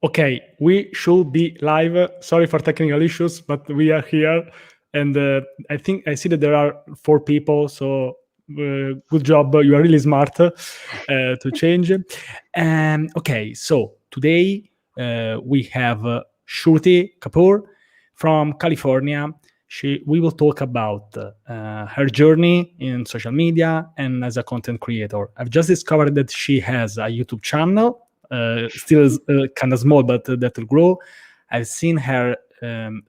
Okay, we should be live. Sorry for technical issues, but we are here. And I see that there are 4 people, so good job. You are really smart to change. Okay, so today we have Shruti Kapoor from California. We will talk about her journey in social media and as a content creator. I've just discovered that she has a YouTube channel, still kind of small, but that will grow. I've seen her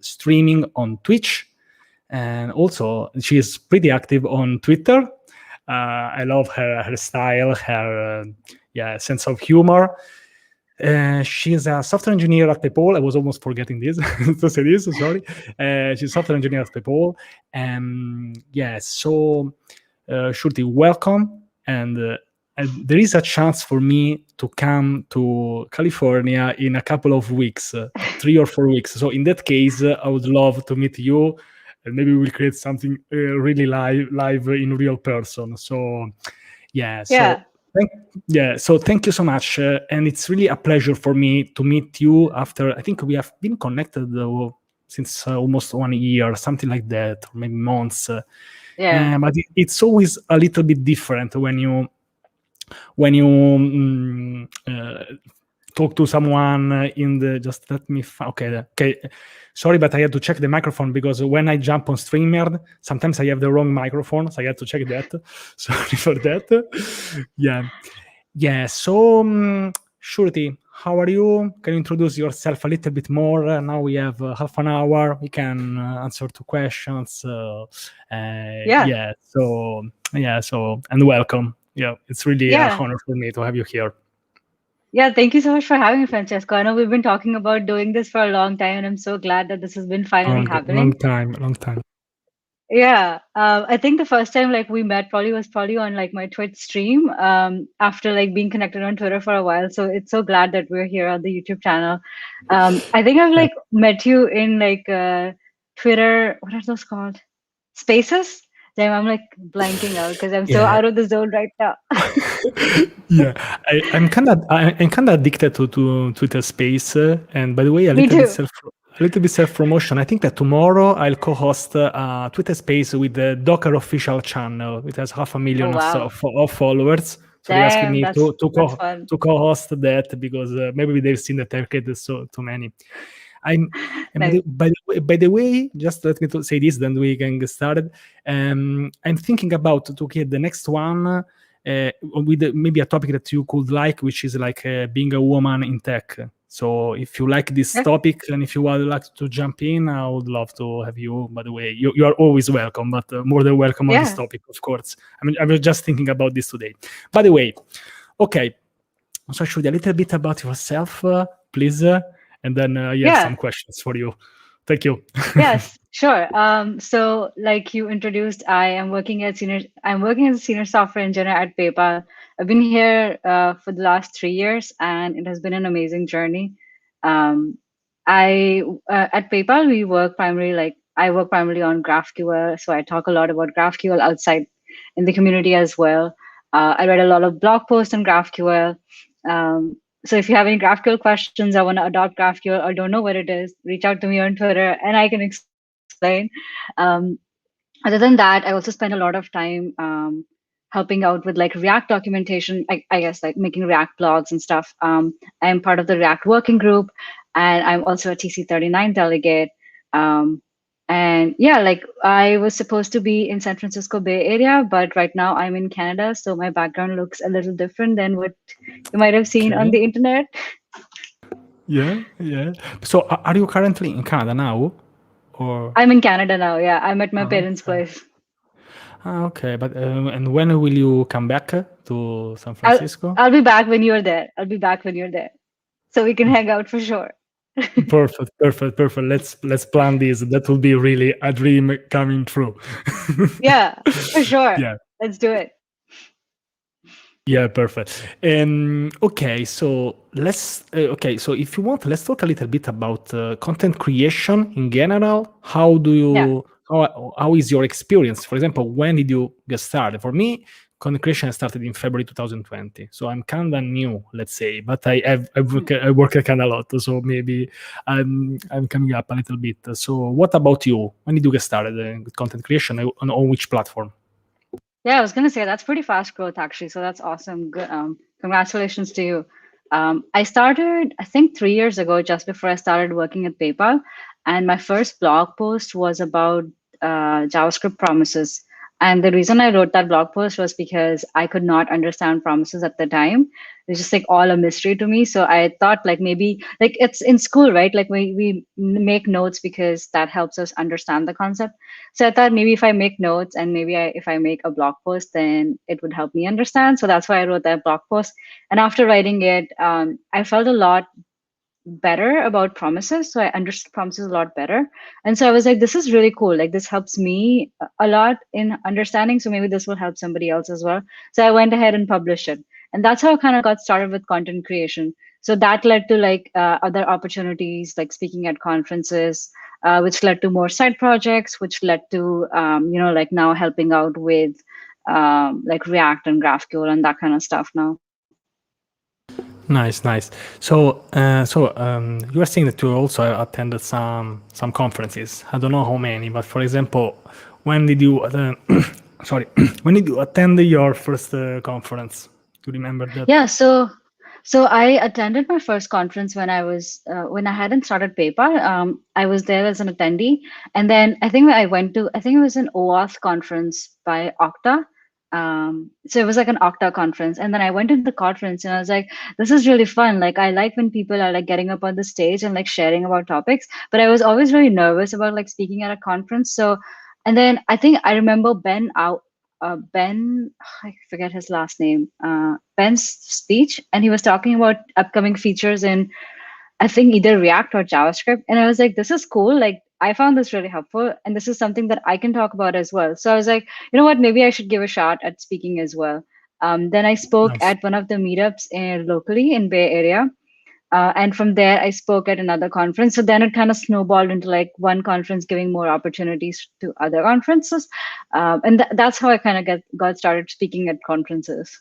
streaming on Twitch, and also she is pretty active on Twitter. I love her style, her sense of humor. She's a software engineer at PayPal. I was almost forgetting this to say this. Sorry. She's a software engineer at PayPal. So Shruti, welcome. And there is a chance for me to come to California in a couple of weeks, 3 or 4 weeks. So in that case, I would love to meet you, and maybe we'll create something really live in real person. So so thank you so much, and it's really a pleasure for me to meet you after, I think we have been connected since almost 1 year, something like that, or maybe months. But it's always a little bit different when you talk to someone in the, just let me okay. Sorry, but I had to check the microphone because when I jump on StreamYard, sometimes I have the wrong microphone, so I had to check that. Sorry for that. So Shruti, how are you? Can you introduce yourself a little bit more? Now we have half an hour. We can answer 2 questions. And welcome. Yeah, it's really an honor for me to have you here. Yeah, thank you so much for having me, Francesco. I know we've been talking about doing this for a long time, and I'm so glad that this has been finally happening. Long time. Yeah, I think the first time we met was on my Twitch stream after being connected on Twitter for a while. So it's so glad that we're here on the YouTube channel. I think I've met you in Twitter. What are those called? Spaces. Damn, I'm blanking out because I'm so out of the zone right now. I'm kind of addicted to Twitter Space, and by the way, a little bit self-promotion. I think that tomorrow I'll co-host a Twitter Space with the Docker official channel. It has 500,000 of followers. So they asked me to co-host that because maybe they've seen that I've created too many. By the way, just let me say this, then we can get started. I'm thinking about to get the next one with maybe a topic that you could like, which is being a woman in tech. So if you like this topic and if you would like to jump in, I would love to have you. By the way, you are always welcome, but more than welcome on this topic, of course. I was just thinking about this today. By the way, okay. So should a little bit about yourself, please, and then some questions for you. Thank you. Yes, sure. So like you introduced, I'm working as a senior software engineer at PayPal. I've been here for the last 3 years, and it has been an amazing journey. At PayPal, I work primarily on GraphQL, so I talk a lot about GraphQL outside in the community as well. I read a lot of blog posts on GraphQL. So if you have any GraphQL questions, I want to adopt GraphQL or don't know what it is, reach out to me on Twitter and I can explain. Other than that, I also spend a lot of time helping out with React documentation, I guess making React blogs and stuff. I'm part of the React working group, and I'm also a TC39 delegate. And I was supposed to be in San Francisco Bay Area, but right now I'm in Canada, so my background looks a little different than what you might have seen on the internet. Yeah. So are you currently in Canada now? Or I'm in Canada now, yeah. I'm at my parents' place. Okay, but and when will you come back to San Francisco? I'll be back when you're there. So we can hang out for sure. Perfect. Let's plan this. That will be really a dream coming true. Yeah, for sure. Yeah, let's do it. Yeah, perfect. Okay, so so if you want, let's talk a little bit about content creation in general. How do you? How is your experience? For example, when did you get started? For me, content creation started in February 2020, so I'm kind of new, let's say, but I work kind of a lot, so maybe I'm coming up a little bit. So what about you? When did you get started with content creation, on which platform? Yeah, I was gonna say that's pretty fast growth actually. So that's awesome. Good. Congratulations to you. I started, I think, 3 years ago, just before I started working at PayPal, and my first blog post was about JavaScript promises. And the reason I wrote that blog post was because I could not understand promises at the time. It's just like all a mystery to me. So I thought like maybe like it's in school, right? Like we make notes because that helps us understand the concept. So I thought maybe if I make notes and maybe if I make a blog post, then it would help me understand. So that's why I wrote that blog post. And after writing it, I felt a lot better about promises. So I understood promises a lot better. And so I was like, this is really cool. Like this helps me a lot in understanding. So maybe this will help somebody else as well. So I went ahead and published it. And that's how I kind of got started with content creation. So that led to like other opportunities, like speaking at conferences, which led to more side projects, which led to, like now helping out with like React and GraphQL and that kind of stuff now. Nice, nice. So, you were saying that you also attended some conferences. I don't know how many, but for example, when did you sorry, when did you attend your first conference? Do you remember that? Yeah, so I attended my first conference when I was when I hadn't started PayPal. I was there as an attendee, and then I think I think it was an OAuth conference by Okta. So it was like an Okta conference, and then I went into the conference and I was like, "This is really fun. Like I like when people are like getting up on the stage and like sharing about topics." But I was always really nervous about like speaking at a conference. So, and then I think I remember Ben, I forget his last name, Ben's speech, and he was talking about upcoming features in, I think, either React or JavaScript. And I was like, this is cool. Like, I found this really helpful, and this is something that I can talk about as well. So I was like, you know what, maybe I should give a shot at speaking as well. Then I spoke Nice. at one of the meetups locally in Bay Area. And from there, I spoke at another conference. So then it kind of snowballed into like one conference giving more opportunities to other conferences. And that's how I kind of got started speaking at conferences.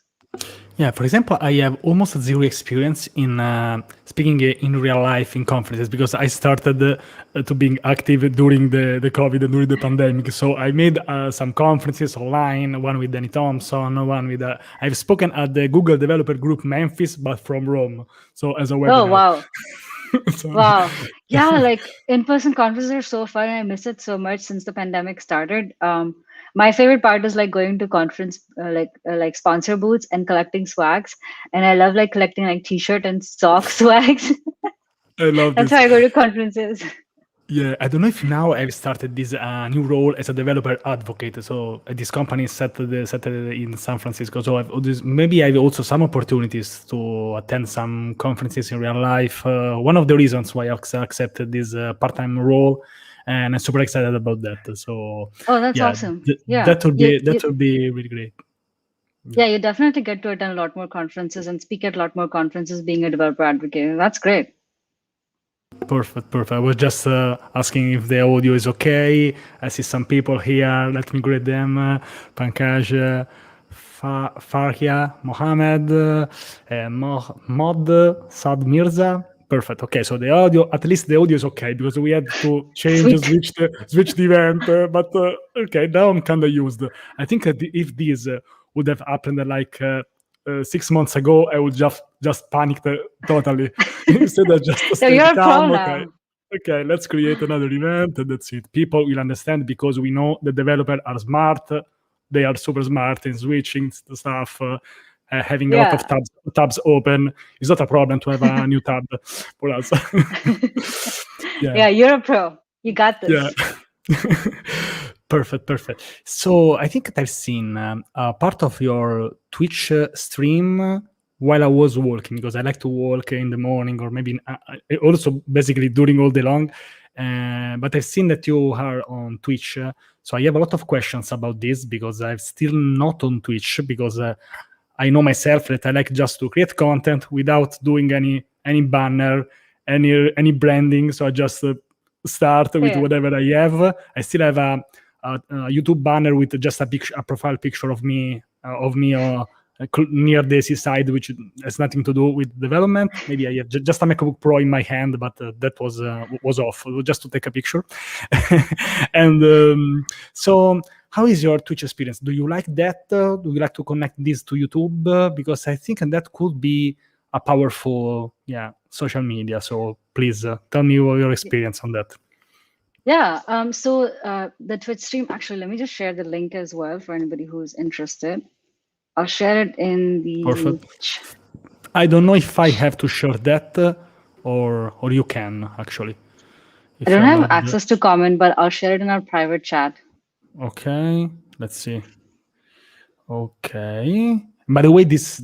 Yeah, for example, I have almost zero experience in speaking in real life in conferences because I started to being active during the COVID and during the pandemic. So I made some conferences online, one with Danny Thompson, one with, I've spoken at the Google Developer Group Memphis, but from Rome. So as a webinar. Oh, wow. So, Wow. Yeah, like in-person conferences are so fun. I miss it so much since the pandemic started. My favorite part is like going to conference like sponsor booths and collecting swags. And I love like collecting like t-shirt and sock swags. I love That's this. why I go to conferences. Yeah, I don't know if now I've started this new role as a developer advocate. So this company is set in San Francisco. So maybe I have also some opportunities to attend some conferences in real life. One of the reasons why I accepted this part-time role, and I'm super excited about that. So Oh, that's yeah, awesome. Yeah. that would be really great. Yeah, you definitely get to attend a lot more conferences and speak at a lot more conferences being a developer advocate. That's great. Perfect. I was just asking if the audio is okay. I see some people here. Let me greet them. Pankaj, Farhia, Mohammed, Mod, Sad Mirza. Perfect. Okay, so the audio, at least the audio is okay because we had to switch the event. But okay, now I'm kind of used. I think that if this would have happened like 6 months ago, I would just panicked totally. Instead of just So stay you're a pro calm. now. Okay, let's create another event, and that's it. People will understand because we know the developers are smart. They are super smart in switching the stuff. Having a lot of tabs open is not a problem to have a new tab for us. Yeah, you're a pro. You got this. Yeah. Perfect. So I think I've seen part of your Twitch stream while I was walking, because I like to walk in the morning or maybe also basically during all day long. But I've seen that you are on Twitch. So I have a lot of questions about this because I'm still not on Twitch because I know myself that I like just to create content without doing any banner, any branding. So I just start with whatever I have. I still have a YouTube banner with just a profile picture of me of me near the seaside, which has nothing to do with development. Maybe I have just a MacBook Pro in my hand, but that was off just to take a picture. And so, how is your Twitch experience? Do you like that? Do you like to connect this to YouTube? Because I think that could be a powerful, social media. So please tell me your experience on that. Yeah. So the Twitch stream, actually, let me just share the link as well for anybody who's interested. I'll share it in the. Perfect. I don't know if I have to share that or you can actually. I don't have access to comment, but I'll share it in our private chat. Okay, let's see. Okay. By the way, this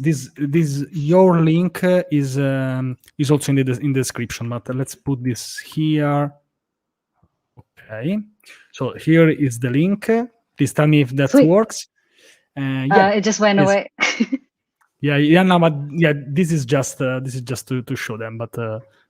your link is also in the description, but let's put this here. Okay. So here is the link. Please tell me if that Sweet. works. It just went away. No, but this is just to show them, but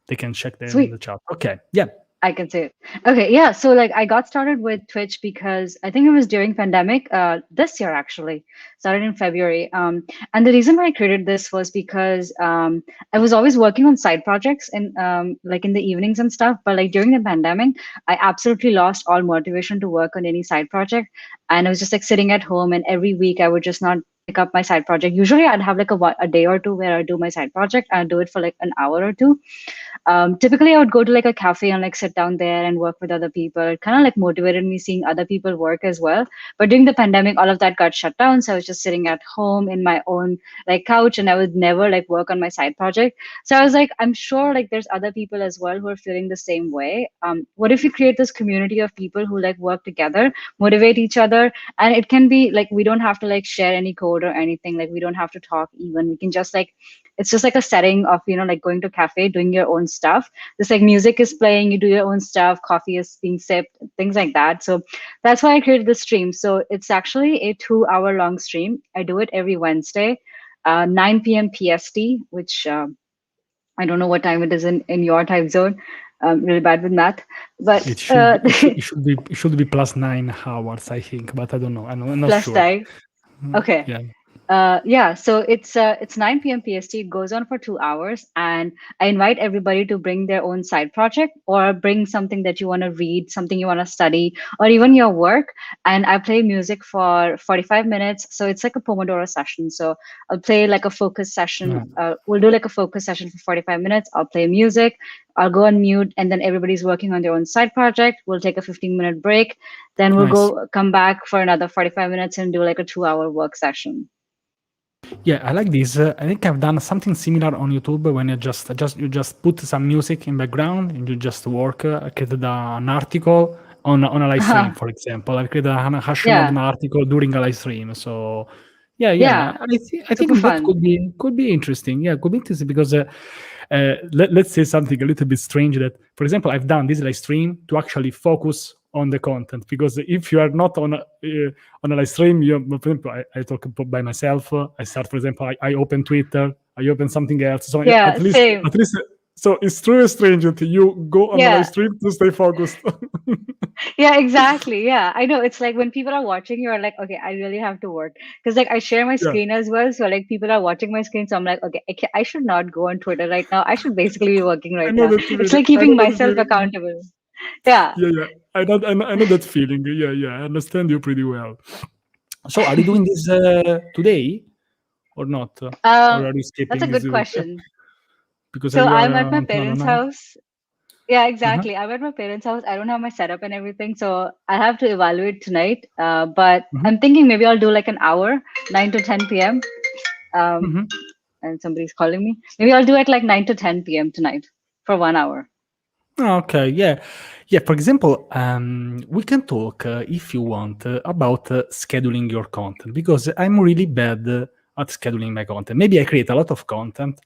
they can check them in the chat. Okay. Yeah. I can say it. Okay, yeah. So like I got started with Twitch because I think it was during pandemic this year actually. Started in February. And the reason why I created this was because I was always working on side projects and like in the evenings and stuff. But like during the pandemic, I absolutely lost all motivation to work on any side project. And I was just like sitting at home, and every week I would just not pick up my side project. Usually I'd have like a day or two where I do my side project. I'd do it for like an hour or two. Typically I would go to like a cafe and like sit down there and work with other people. It kind of like motivated me seeing other people work as well. But during the pandemic, all of that got shut down. So I was just sitting at home in my own like couch, and I would never like work on my side project. So I was like, I'm sure like there's other people as well who are feeling the same way. What if we create this community of people who like work together, motivate each other? And it can be like, we don't have to like share any code or anything. Like we don't have to talk even. We can just like, it's just like a setting of, you know, like going to a cafe, doing your own stuff. This like music is playing, you do your own stuff, coffee is being sipped, things like that. So that's why I created the stream. So it's actually a 2-hour long stream. I do it every Wednesday, 9 p.m. PST, which I don't know what time it is in your time zone. I'm really bad with math, but it should be plus 9 hours, I think, but I don't know. I'm not plus sure. 9. Okay. Yeah. So it's 9 p.m. PST. It goes on for 2 hours, and I invite everybody to bring their own side project or bring something that you want to read, something you want to study, or even your work. And I play music for 45 minutes. So it's like a Pomodoro session. So I'll play like a focus session. We'll do like a focus session for 45 minutes. I'll play music. I'll go on mute, and then everybody's working on their own side project. We'll take a 15-minute break. Then we'll come back for another 45 minutes and do like a 2-hour work session. Yeah, I like this. I think I've done something similar on YouTube when you just put some music in background and you just work. I created an article on a live stream, for example. I created a hashtag article during a live stream. So yeah. I think that could be interesting. Yeah, could be interesting because let's say something a little bit strange. That, for example, I've done this live stream to actually focus on the content, because if you are not on a live stream, for example, I talk by myself. I start, for example, I open Twitter, I open something else. So at least, so it's truly strange that you go on the live stream to stay focused. Yeah, exactly. Yeah, I know. It's like when people are watching, you're like, okay, I really have to work, because like I share my screen as well. So like people are watching my screen, so I'm like, okay, I should not go on Twitter right now. I should basically be working right now. It's like keeping myself accountable. Yeah. I know that feeling. Yeah, I understand you pretty well. So, are you doing this today or not? Or are you skipping? That's a good question. Because so I'm at my parents' house. Yeah, exactly. I'm at my parents' house. I don't have my setup and everything, so I have to evaluate tonight. But I'm thinking maybe I'll do like an hour, 9 to 10 p.m. And somebody's calling me. Maybe I'll do it like 9 to 10 p.m. tonight for 1 hour. Okay, yeah. For example, we can talk, if you want, about scheduling your content, because I'm really bad at scheduling my content. Maybe I create a lot of content,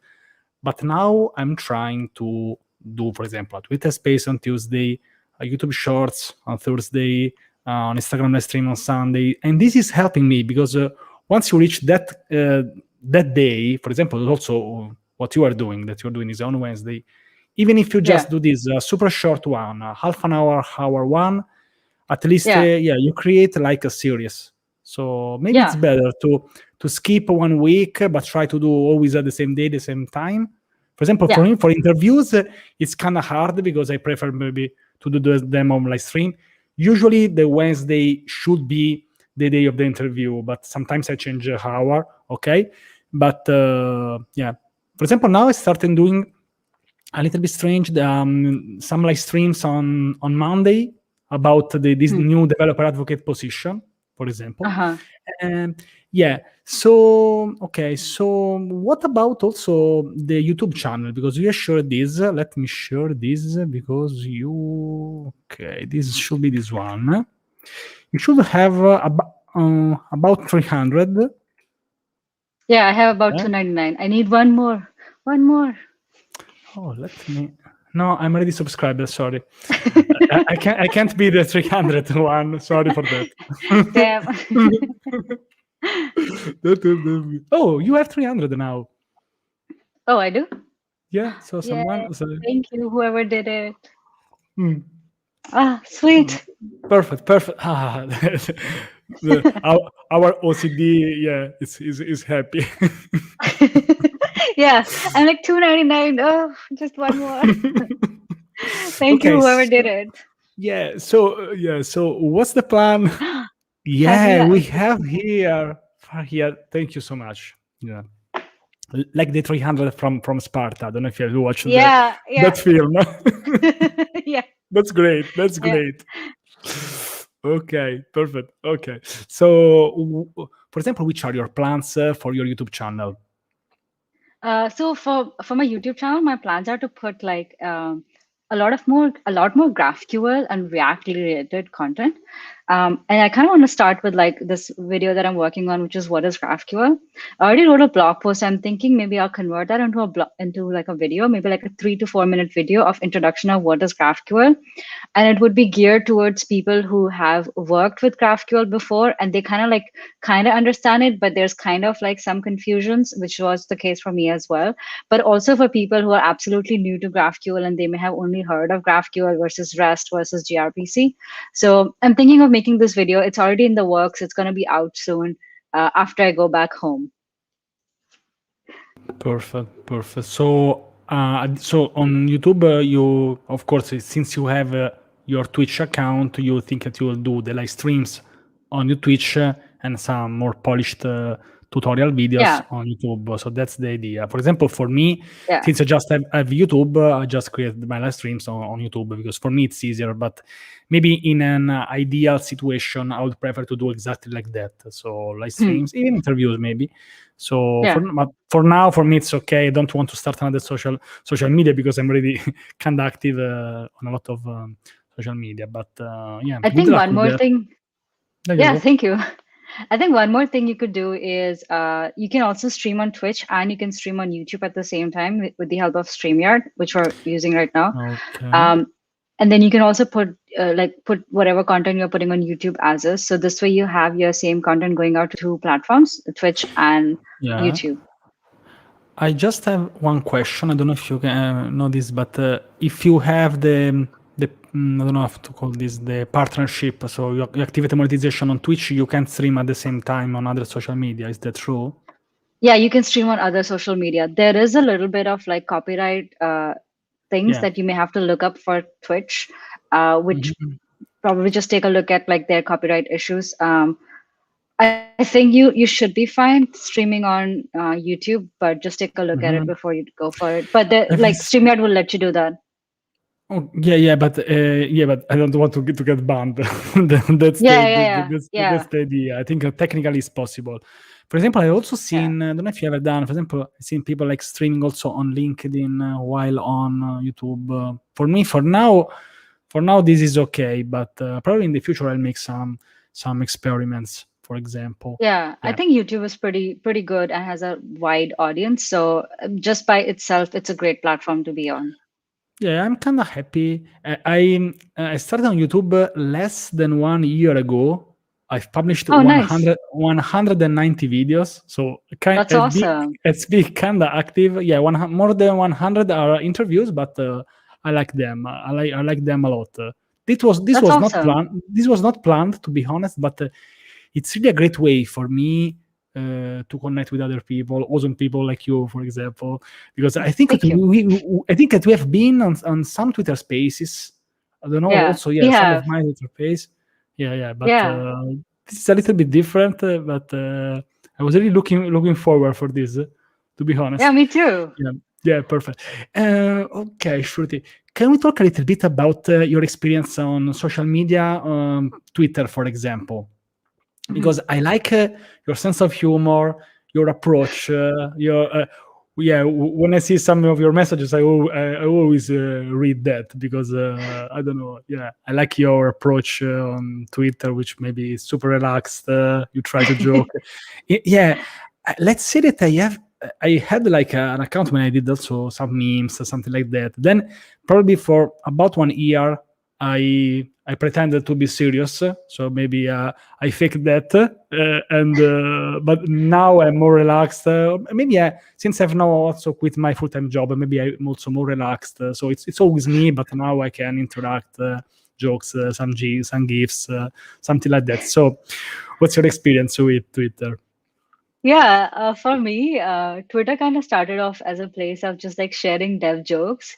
but now I'm trying to do, for example, a Twitter Space on Tuesday, a YouTube Shorts on Thursday, on Instagram live stream on Sunday, and this is helping me because once you reach that day, for example, also what you are doing, that you're doing is on Wednesday. Even if you just do this super short one, half an hour one, at least you create like a series. So maybe it's better to skip 1 week, but try to do always at the same day, the same time. For example, Yeah. for me, for interviews, it's kind of hard because I prefer maybe to do them on live stream. Usually, the Wednesday should be the day of the interview, but sometimes I change the hour. Okay, but yeah. For example, now I started doing a little bit strange some live streams on Monday about this new developer advocate position, for example. Uh-huh. Yeah. So okay. So what about also the YouTube channel? Because you share this. Let me share this because you. Okay, this should be this one. You should have about 300. Yeah, I have about Yeah. 299. I need one more. One more. Oh, let me. No, I'm already subscribed. Sorry, I can't be the 300 one. Sorry for that. Damn. Oh, you have 300 now. Oh, I do? Yeah. So Yeah. someone. Thank you, whoever did it. Hmm. Ah, sweet. Perfect. Ah, our OCD, yeah, is happy. Yeah, I'm like 299. Oh, just one more. Thank you, Okay, whoever did it. Yeah. So what's the plan? Yeah, we have here. Thank you so much. Yeah. Like the 300 from Sparta. I don't know if you have watched Yeah, that film. yeah. That's great. That's Yeah. great. Okay, perfect. Okay. So, for example, which are your plans for your YouTube channel? So for my YouTube channel, my plans are to put like a lot more GraphQL and React related content. And I kind of want to start with like this video that I'm working on, which is what is GraphQL. I already wrote a blog post. I'm thinking maybe I'll convert that into like a video, maybe like a 3 to 4 minute video of introduction of what is GraphQL. And it would be geared towards people who have worked with GraphQL before and they kind of understand it, but there's kind of like some confusions, which was the case for me as well. But also for people who are absolutely new to GraphQL and they may have only heard of GraphQL versus REST versus gRPC. So I'm thinking of making this video. It's already in the works. It's going to be out soon after I go back home. Perfect. So on YouTube, you, of course, since you have your Twitch account, you think that you will do the live streams on your Twitch and some more polished tutorial videos on YouTube. So that's the idea. For example, for me, since I just have YouTube, I just create my live streams on YouTube because for me it's easier. But maybe in an ideal situation, I would prefer to do exactly like that. So live streams, even interviews, maybe. So for now, for me, it's okay. I don't want to start another social media because I'm already kind of active on a lot of social media. But yeah, I think one more thing. Thank you. I think one more thing you could do is you can also stream on Twitch and you can stream on YouTube at the same time with the help of StreamYard, which we're using right now. Okay. And then you can also put whatever content you're putting on YouTube as is. So this way you have your same content going out to 2 platforms, Twitch and YouTube. I just have one question. I don't know if you can know this, but if you have the I don't know how to call this, the partnership, so you activate the monetization on Twitch, you can stream at the same time on other social media. Is that true? Yeah, you can stream on other social media. There is a little bit of like copyright things that you may have to look up for Twitch, which probably just take a look at like their copyright issues. I think you should be fine streaming on YouTube, but just take a look at it before you go for it. But like StreamYard will let you do that. Oh, but I don't want to get banned. That's the idea. I think technically it's possible. For example, I also seen, I don't know if you ever done, for example, I've seen people like streaming also on LinkedIn while on YouTube. For me, for now, this is okay, but probably in the future I'll make some experiments, for example. Yeah, I think YouTube is pretty good and has a wide audience. So just by itself, it's a great platform to be on. Yeah, I'm kind of happy. I started on YouTube less than 1 year ago. I've published 190 videos, so that's awesome. It's been kind of active. Yeah, more than 100 are interviews, but I like them. I like them a lot. This was awesome. not planned. This was not planned, to be honest, but it's really a great way for me to connect with other people, awesome people like you, for example. Because I think that Thank you. I think that we have been on some Twitter Spaces. I don't know. Yeah, Also, we yeah, some of have. my Twitter space. Yeah, yeah. But Yeah. this is a little bit different. But I was really looking forward for this. To be Yeah, honest. me too. Yeah. Yeah, perfect. Okay, Shruti, can we talk a little bit about your experience on social media, Twitter, for example? Mhm. Because I like your sense of humor, your approach, your yeah. When I see some of your messages, I always read that because I don't know. Yeah, I like your approach on Twitter, which maybe is super relaxed. You try to joke. Yeah, let's say that I had like an account when I did also some memes or something like that. Then probably for about 1 year, I pretended to be serious, so maybe I faked that, and but now I'm more relaxed. Maybe since I've now also quit my full time job, maybe I'm also more relaxed. So it's always me, but now I can interact, jokes, some gifs, something like that. So, what's your experience with Twitter? Yeah, for me, Twitter kind of started off as a place of just like sharing dev jokes.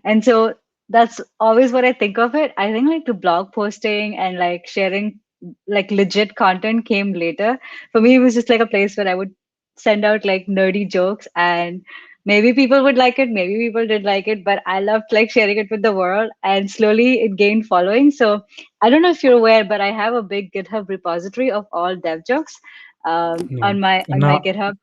And so that's always what I think of it. I think like the blog posting and like sharing like legit content came later. For me, it was just like a place where I would send out like nerdy jokes, and maybe people would like it, maybe people did like it, but I loved like sharing it with the world, and slowly it gained following. So I don't know if you're aware, but I have a big GitHub repository of all dev jokes No, on my now GitHub.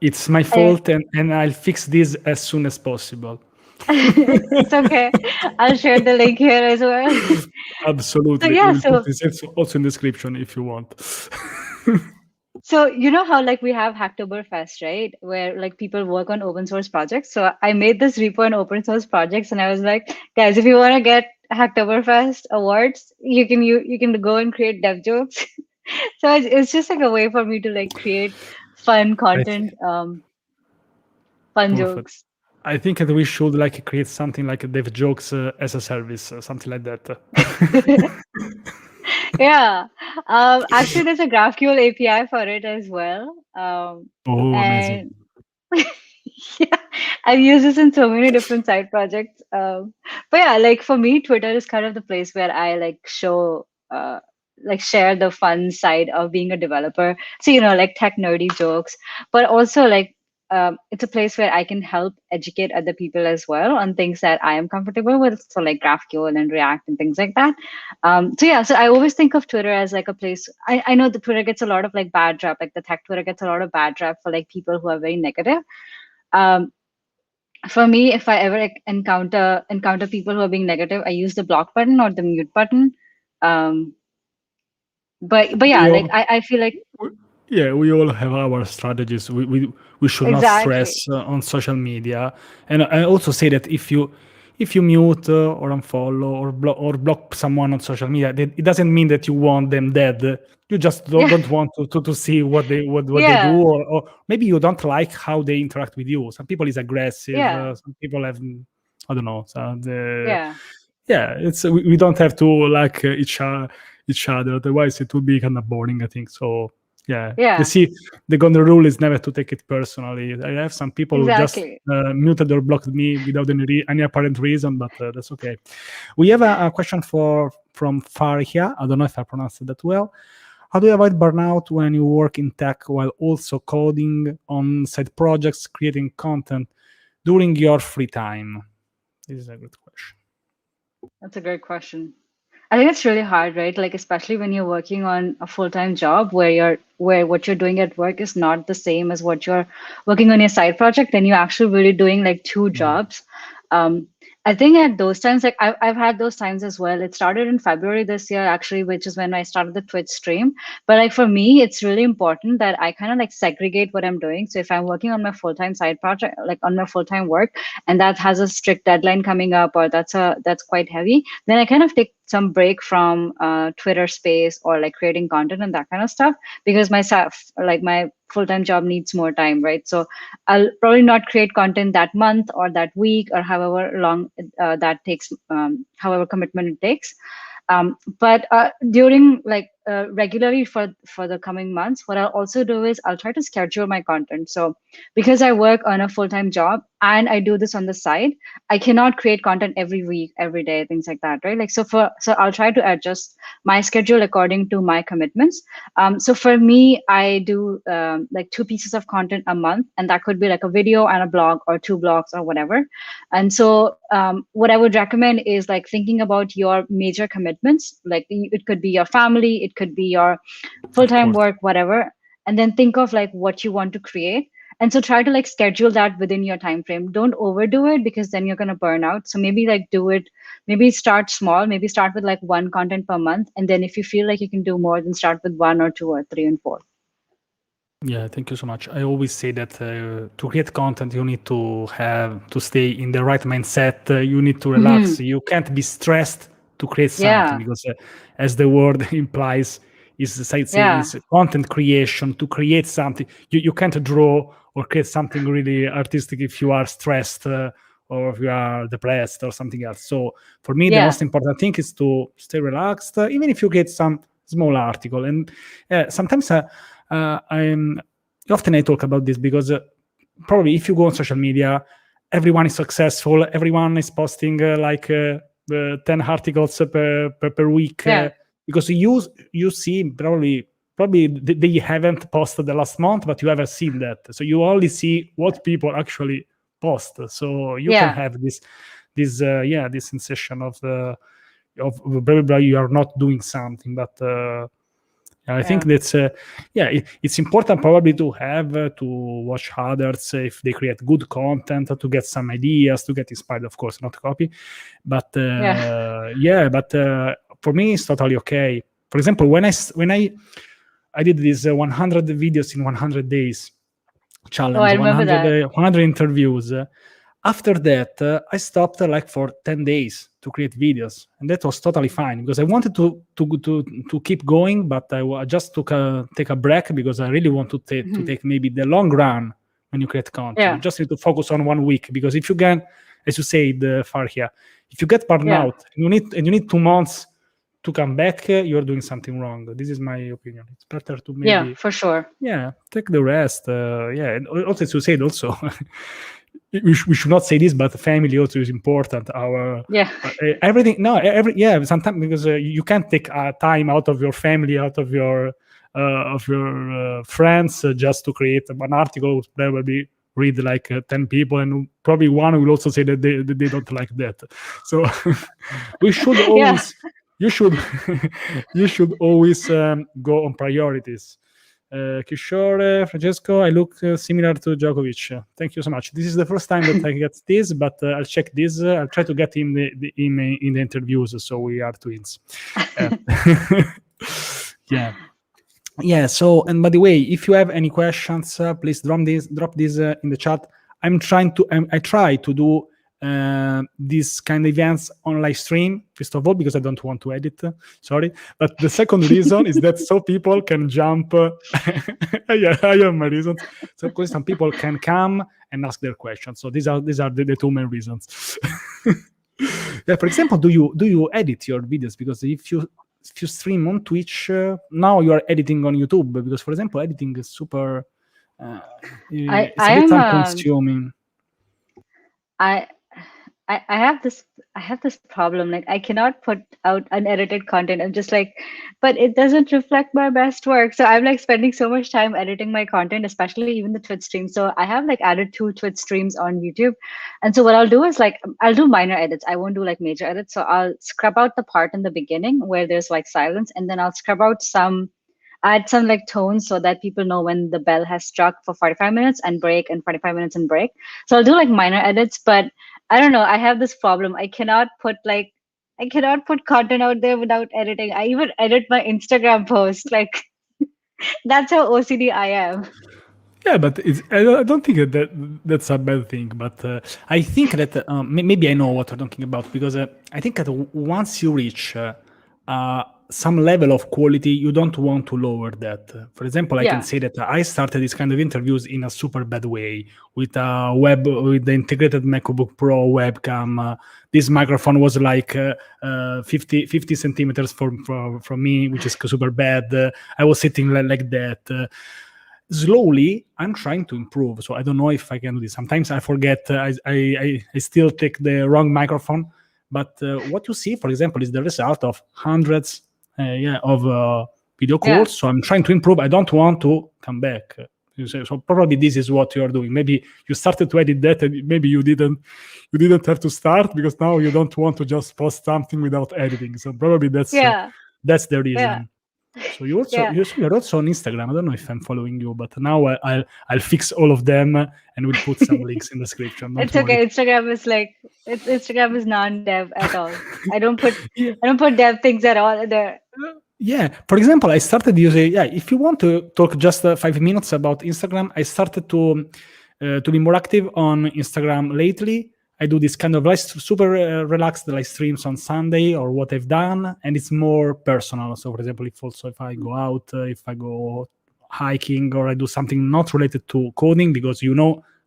it's my I, fault, and I'll fix this as soon as possible. it's okay. I'll share the link here as well. So Absolutely. yeah, We'll put so this also in the description if you want. so you know how like we have Hacktoberfest, right? Where like people work on open source projects. So I made this repo on open source projects, and I was like, guys, if you want to get Hacktoberfest awards, you can go and create dev jokes. So it's just like a way for me to like create fun I content, think fun perfect. jokes. I think that we should like create something like Dev Jokes as a service, something like that. Yeah. Actually, there's a GraphQL API for it as well. Oh, amazing. And yeah, I've used this in so many different side projects. But yeah, like for me, Twitter is kind of the place where I like like share the fun side of being a developer. So, like tech nerdy jokes, but also like it's a place where I can help educate other people as well on things that I am comfortable with. So like GraphQL and React and things like that. So yeah, so I always think of Twitter as like a place. I know the Twitter gets a lot of like bad rap, like the tech Twitter gets a lot of bad rap for like people who are very negative. Um, for me, if I ever like, encounter people who are being negative, I use the block button or the mute button. Um, but We yeah, like all, I feel like yeah, we all have our strategies. We should not stress exactly. on social media, and I also say that if you mute or unfollow or block someone on social media, it doesn't mean that you want them dead. You just don't, Yeah, don't want to see what they do, yeah, or maybe you don't like how they interact with you. Some people is aggressive. yeah, Some people have, I don't know. So yeah, yeah, it's we don't have to like each other. Otherwise, it would be kind of boring, I think. So yeah, yeah, the golden rule is never to take it personally. I have some people who just exactly. muted or blocked me without any apparent reason, but that's okay. We have a question from Faria. I don't know if I pronounced that well. How do you avoid burnout when you work in tech while also coding on side projects, creating content during your free time? This is a good question. That's a great question. I think it's really hard, right? Like especially when you're working on a full-time job where what you're doing at work is not the same as what you're working on your side project, then you're actually really doing like two Mm. jobs. Um, I think at those times, like I've had those times as well. It started in February this year, actually, which is when I started the Twitch stream. But like for me, it's really important that I kind of like segregate what I'm doing. So if I'm working on my full-time side project, like on my full-time work, and that has a strict deadline coming up, or that's quite heavy, then I kind of take some break from Twitter space or like creating content and that kind of stuff because like my full-time job needs more time, right? So I'll probably not create content that month or that week or however long that takes, however commitment it takes. But during like regularly for the coming months, what I'll also do is I'll try to schedule my content. So because I work on a full-time job and I do this on the side, I cannot create content every week, every day, things like that, right? Like so I'll try to adjust my schedule according to my commitments. So for me, I do like 2 pieces of content a month, and that could be like a video and a blog or 2 blogs or whatever. And so what I would recommend is like thinking about your major commitments. Like it could be your family, it could be your Of full-time course. work, whatever. And then think of like what you want to create. And so try to like schedule that within your time frame. Don't overdo it, because then you're going to burn out. So maybe like do it, maybe start small, maybe start with like one content per month. And then if you feel like you can do more, then start with 1 or 2 or 3 and 4. Yeah, thank you so much. I always say that to create content, you need to stay in the right mindset. You need to relax. You can't be stressed to create something, Yeah. because, as the word implies, is content creation. To create something, you can't draw or create something really artistic if you are stressed or if you are depressed or something else. So for me, the most important thing is to stay relaxed, even if you create some small article. And sometimes often I talk about this because probably if you go on social media, everyone is successful, everyone is posting 10 articles per week, because you see probably they haven't posted the last month, but you haven't seen that, so you only see what people actually post. So you can have this sensation of blah, blah, blah, you are not doing something. But I think that's it's important probably to have to watch others if they create good content, to get some ideas, to get inspired, of course, not copy. But for me it's totally okay. For example, when I did this 100 videos in 100 days challenge, I remember that. 100 interviews. After that, I stopped like for 10 days to create videos, and that was totally fine, because I wanted to keep going, but I just take a break, because I really want to take maybe the long run. When you create content, you just need to focus on 1 week, because if you can, as you said, Farhia, if you get burned out, you need 2 months to come back, you're doing something wrong. This is my opinion. It's better to maybe for sure. Take the rest. And also, as you said, also we should not say this, but family also is important. Everything. No, sometimes, because you can't take time out of your family, out of your friends, just to create an article. Probably read like 10 people, and probably one will also say that they don't like that. So we should always you should always go on priorities. Kishore, Francesco, I look similar to Djokovic. Thank you so much. This is the first time that I get this, but I'll check this. I'll try to get him in the interviews, so we are twins. So, and by the way, if you have any questions, please drop this in the chat. I try to do these kind of events on live stream, first of all, because I don't want to edit, sorry. But the second reason is that so people can jump. I have my reasons. So because some people can come and ask their questions. So these are the 2 main reasons. For example, do you edit your videos? Because if you stream on Twitch, now you are editing on YouTube, because, for example, editing is super it's a bit time consuming. I have this problem. Like, I cannot put out unedited content. I'm just like, but it doesn't reflect my best work. So I'm like spending so much time editing my content, especially even the Twitch stream. So I have like added 2 Twitch streams on YouTube. And so what I'll do is like, I'll do minor edits. I won't do like major edits. So I'll scrub out the part in the beginning where there's like silence, and then I'll scrub out add some like tones, so that people know when the bell has struck for 45 minutes and break, and 45 minutes and break. So I'll do like minor edits, but I don't know. I have this problem. I cannot put content out there without editing. I even edit my Instagram post. Like, that's how OCD I am. Yeah, but I don't think that's a bad thing. But I think that maybe I know what you're talking about, because I think that once you reach some level of quality, you don't want to lower that. For example, I can Yeah. say that I started this kind of interviews in a super bad way with the integrated MacBook Pro webcam. This microphone was like 50 centimeters from me, which is super bad. I was sitting like that. Slowly, I'm trying to improve. So I don't know if I can do this. Sometimes I forget. I still take the wrong microphone. But what you see, for example, is the result of hundreds of video calls. Yeah. So I'm trying to improve. I don't want to come back. So probably this is what you're doing. Maybe you started to edit that, and maybe you didn't have to start because now you don't want to just post something without editing. So probably that's Yeah. the reason. Yeah. So you're also on Instagram. I don't know if I'm following you, but now I'll fix all of them and we'll put some links in the description. Don't It's okay. worry. Instagram is non-dev at all. I don't put Yeah. dev things at all there. Yeah. For example, I started using. Yeah. If you want to talk just 5 minutes about Instagram, I started to be more active on Instagram lately. I do this kind of super relaxed live streams on Sunday or what I've done, and it's more personal. So, for example, if I go out, if I go hiking, or I do something not related to coding, because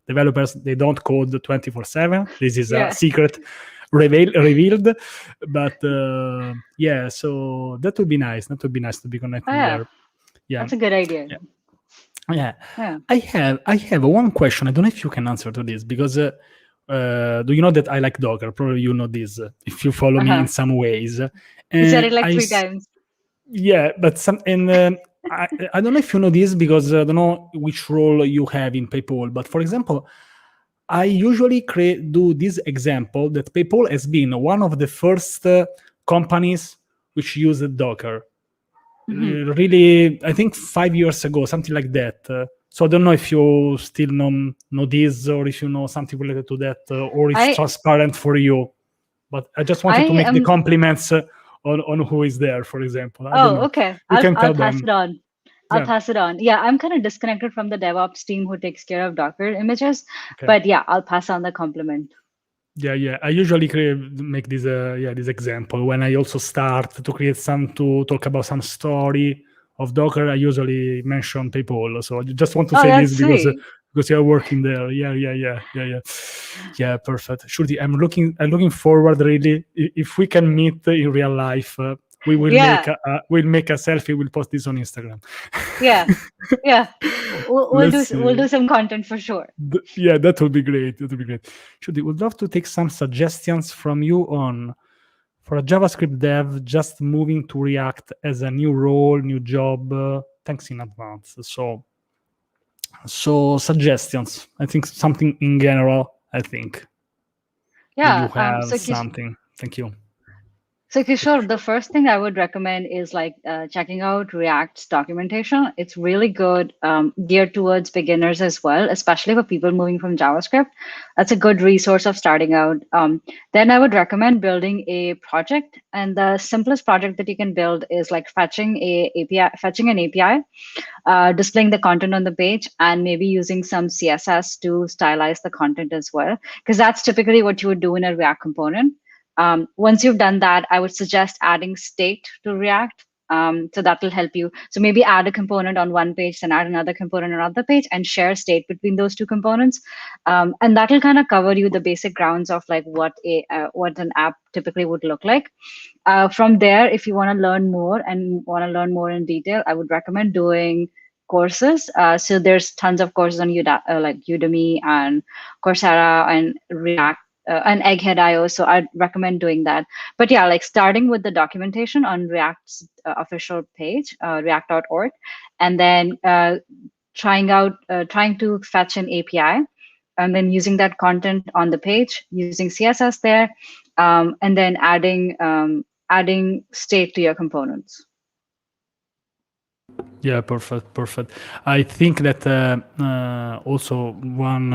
developers, they don't code 24/7. This is Yeah. a secret revealed. But yeah, so that would be nice. That would be nice to be connected there. Yeah, That's a good idea. Yeah. Yeah. I have one question. I don't know if you can answer to this because do you know that I like Docker? Probably you know this if you follow me in some ways. You said it like 3 times. Yeah, but I don't know if you know this because I don't know which role you have in PayPal. But for example, I usually do this example that PayPal has been one of the first companies which used Docker. Really, I think 5 years ago, something like that. So I don't know if you still know this, or if you know something related to that, or it's transparent for you. But I just wanted to make the compliments on who is there, for example. I don't know. Okay. I'll pass it on. I'll pass it on. Yeah, I'm kind of disconnected from the DevOps team who takes care of Docker images. Okay. But yeah, I'll pass on the compliment. Yeah. I usually make this example when I also start to talk about some story of Docker. I usually mention PayPal. So I just want to say this because you're working there. Yeah. Perfect. Shruti, I'm looking forward really. If we can meet in real life, we will make a selfie. We'll post this on Instagram. Yeah. We'll do some content for sure. Yeah, that would be great. Shruti, would love to take some suggestions from you for a JavaScript dev just moving to React as a new role, new job. Thanks in advance. So suggestions. I think something in general. I think. Yeah. You have something. Thank you. So Kishore, the first thing I would recommend is checking out React's documentation. It's really good, geared towards beginners as well, especially for people moving from JavaScript. That's a good resource of starting out. Then I would recommend building a project, and the simplest project that you can build is like fetching an API, displaying the content on the page, and maybe using some CSS to stylize the content as well, because that's typically what you would do in a React component. Once you've done that, I would suggest adding state to React. So that will help you. So maybe add a component on one page, then add another component on another page, and share state between those two components. And that will kind of cover you the basic grounds of like what an app typically would look like. From there, if you want to learn more in detail, I would recommend doing courses. So there's tons of courses on Udemy and Coursera and React. And Egghead.io, so I'd recommend doing that. But yeah, like starting with the documentation on React's official page, react.org, and then trying to fetch an API, and then using that content on the page, using CSS there, and then adding state to your components. Yeah, perfect. I think that also one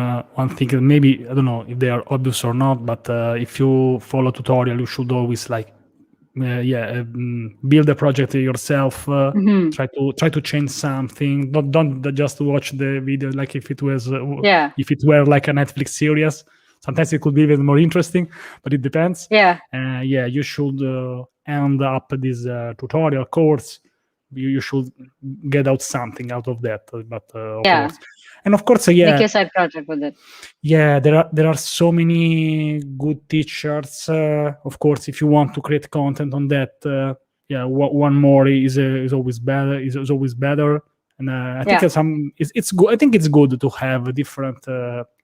thing that maybe I don't know if they are obvious or not, but if you follow tutorial, you should always build a project yourself. Try to change something. Don't just watch the video like if it were like a Netflix series. Sometimes it could be even more interesting, but it depends. Yeah. You should end up this tutorial course, you should get out something out of that. But of Yeah. course, and of course, Make your side project with it. yeah, there are so many good teachers. Of course, if you want to create content on that, yeah, one more is always better. Is always better. And I think Yeah. it's good. I think it's good to have different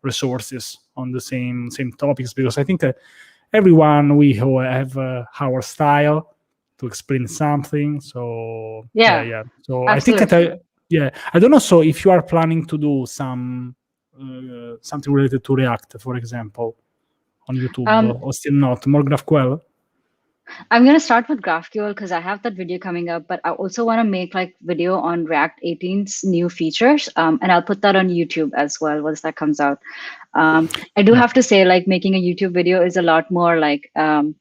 resources on the same topics, because I think everyone we have our style to explain something. So Yeah. yeah. So I think Absolutely. I don't know. So if you are planning to do something related to React, for example, on YouTube, or still not, more GraphQL? I'm going to start with GraphQL because I have that video coming up, but I also want to make like video on React 18's new features. And I'll put that on YouTube as well once that comes out. I do have to say, like, making a YouTube video is a lot more like um,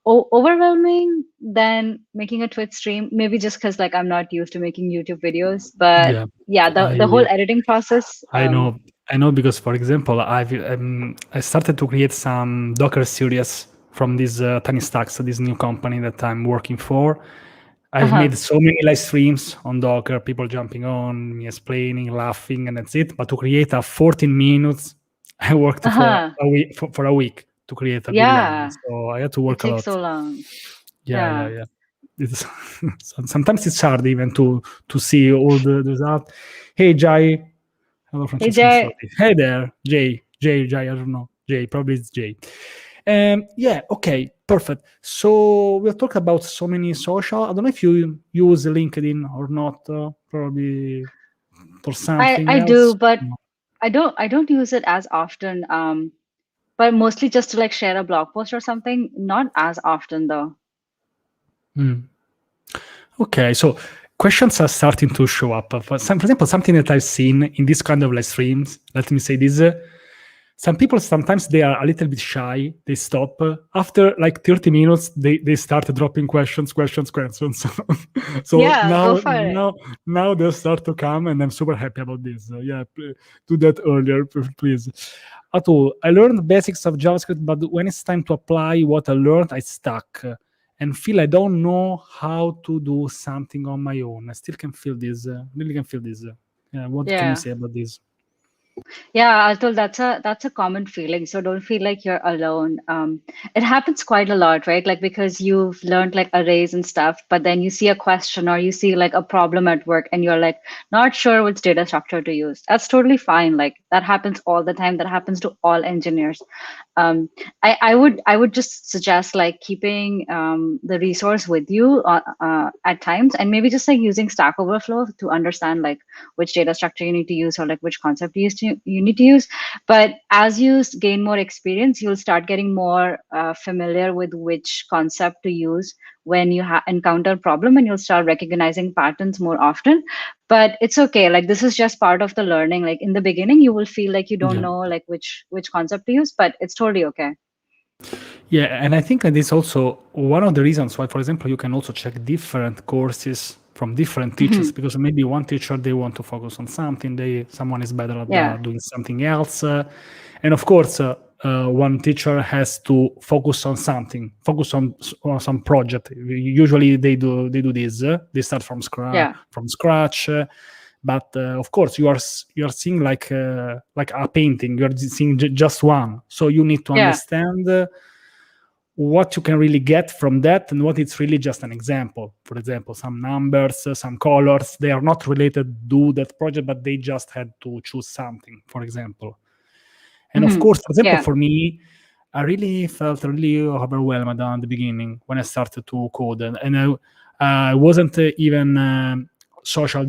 overwhelming than making a Twitch stream. Maybe just because like I'm not used to making YouTube videos, but yeah, the whole editing process. I know because, for example, I started to create some Docker series from this Tiny Stacks, this new company that I'm working for. I've made so many live streams on Docker, people jumping on, me explaining, laughing, and that's it. But to create a 14 minutes, I worked for a week to create a video. So I had to work a lot. It takes so long. Yeah. It's, sometimes it's hard even to see all the results. Hey, Jai. Hello, Francesco. Hey there, Jay. I don't know. Jay, probably it's Jay. Yeah, okay, perfect. So we'll talk about so many social. I don't know if you use LinkedIn or not. Probably for something I else. do, but I don't use it as often. But mostly just to like share a blog post or something. Not as often though. Okay, so questions are starting to show up. For example, something that I've seen in this kind of live streams, let me say this. Some people, sometimes they are a little bit shy. They stop. After like 30 minutes, they start dropping questions. So Yeah, go for it. now they start to come, and I'm super happy about this. Do that earlier, please. I learned the basics of JavaScript, but when it's time to apply what I learned, I stuck and feel I don't know how to do something on my own. I still can feel this. Really can feel this. What can you say about this? Yeah, Atul, that's a common feeling. So don't feel like you're alone. It happens quite a lot, right? Like because you've learned like arrays and stuff, but then you see a question or you see like a problem at work and you're like not sure which data structure to use. That's totally fine. Like that happens all the time. That happens to all engineers. I would just suggest like keeping the resource with you at times, and maybe just like using Stack Overflow to understand like which data structure you need to use or like which concept you need to use. But as you gain more experience, you'll start getting more familiar with which concept to use when you encounter a problem, and you'll start recognizing patterns more often. But it's okay. Like this is just part of the learning. Like in the beginning, you will feel like you don't know like which concept to use, but it's totally okay. Yeah, and I think that is also one of the reasons why, for example, you can also check different courses from different teachers, because maybe one teacher, they want to focus on something, someone is better at doing something else. And of course, one teacher has to focus on something, focus on some project. Usually they do this. They start from scratch. But of course, you are seeing like a painting. You are seeing just one. So you need to understand what you can really get from that and what it's really just an example. For example, some numbers, some colors, they are not related to that project, but they just had to choose something, for example. And of course, for example, for me, I really felt really overwhelmed at the beginning when I started to code. And I wasn't even social,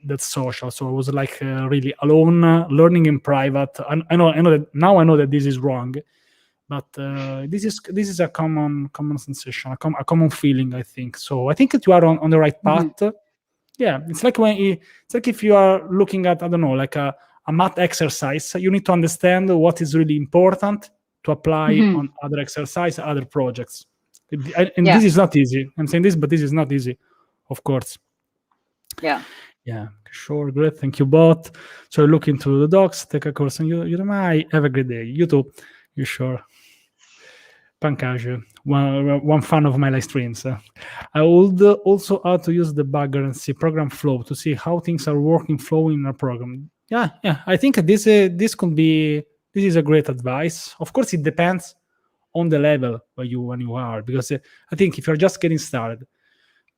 that's social. So I was like really alone, learning in private. I know that now I know that this is wrong. But this is a common sensation, a common feeling, I think. So I think that you are on the right path. Yeah, it's like if you are looking at, I don't know, like a math exercise. You need to understand what is really important to apply on other exercise, other projects. And this is not easy. I'm saying this, but this is not easy, of course. Yeah, sure, great. Thank you both. So look into the docs, take a course on Udemy. Have a great day. You too. You sure? Pankaj, one fan of my live streams. I would also how to use debugger and see program flow to see how things are working, flowing in a program. Yeah. I think this could be this is a great advice. Of course, it depends on the level where you are, because I think if you're just getting started,